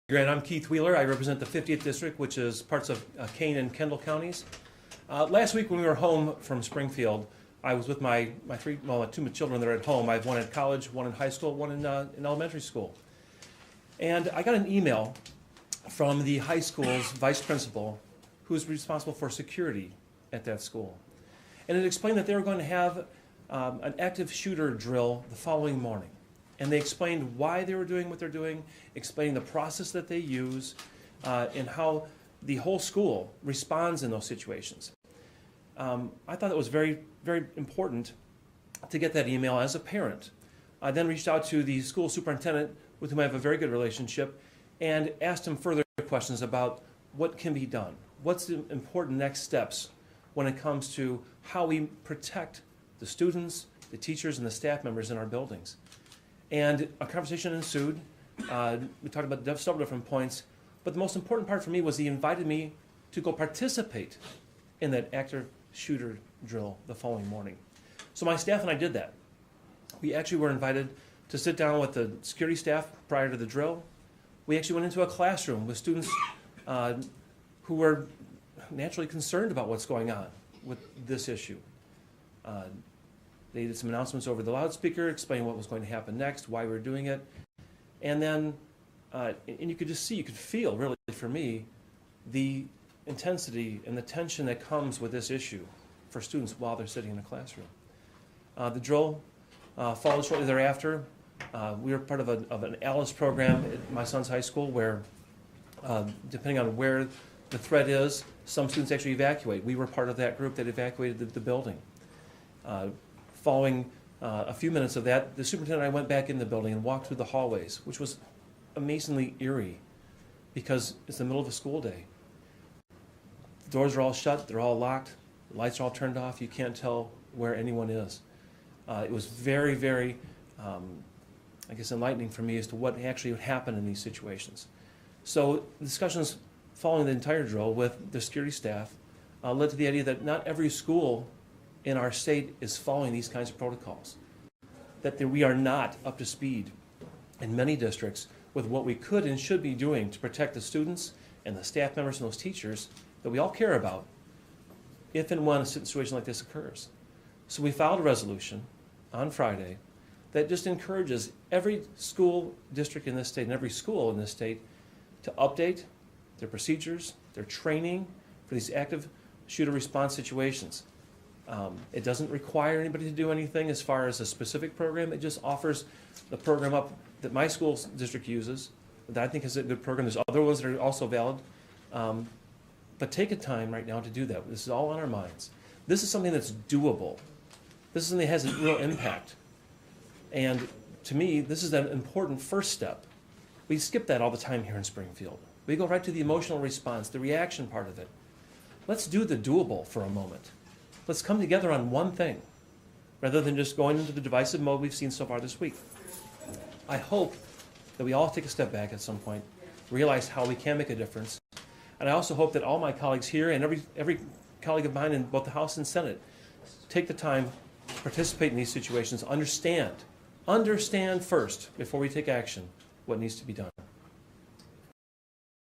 Grant, I'm Keith Wheeler. I represent the 50th District, which is parts of Kane and Kendall counties. Last week when we were home from Springfield, I was with my two children that are at home. I have one at college, one in high school, one in elementary school. And I got an email from the high school's vice principal, who's responsible for security at that school. And it explained that they were going to have an active shooter drill the following morning. And they explained why they were doing what they're doing, explaining the process that they use, and how the whole school responds in those situations. I thought it was very, very important to get that email as a parent. I then reached out to the school superintendent, with whom I have a very good relationship, and asked him further questions about what can be done. What's the important next steps when it comes to how we protect the students, the teachers, and the staff members in our buildings. And a conversation ensued. We talked about several different points, but the most important part for me was he invited me to go participate in that active shooter drill the following morning. So my staff and I did that. We actually were invited to sit down with the security staff prior to the drill. We actually went into a classroom with students who were naturally concerned about what's going on with this issue. They did some announcements over the loudspeaker, explaining what was going to happen next, why we were doing it. And then, and you could just see, you could feel, really, for me, the intensity and the tension that comes with this issue for students while they're sitting in a classroom. The drill followed shortly thereafter. We were part of an ALICE program at my son's high school where, depending on where the threat is, some students actually evacuate. We were part of that group that evacuated the building. Following a few minutes of that, the superintendent and I went back in the building and walked through the hallways, which was amazingly eerie because it's the middle of a school day. The doors are all shut, they're all locked, the lights are all turned off, you can't tell where anyone is. It was very, very, I guess, enlightening for me as to what actually would happen in these situations. So discussions following the entire drill with the security staff led to the idea that not every school in our state is following these kinds of protocols. That we are not up to speed in many districts with what we could and should be doing to protect the students and the staff members and those teachers that we all care about if and when a situation like this occurs. So we filed a resolution on Friday that just encourages every school district in this state and every school in this state to update their procedures, their training for these active shooter response situations. It doesn't require anybody to do anything as far as a specific program. It just offers the program up that my school district uses, that I think is a good program. There's other ones that are also valid. But take a time right now to do that. This is all on our minds. This is something that's doable. This is something that has a real impact. And to me, this is an important first step. We skip that all the time here in Springfield. We go right to the emotional response, the reaction part of it. Let's do the doable for a moment. Let's come together on one thing, rather than just going into the divisive mode we've seen so far this week. I hope that we all take a step back at some point, realize how we can make a difference, and I also hope that all my colleagues here and every colleague of mine in both the House and Senate take the time to participate in these situations, understand first, before we take action, what needs to be done.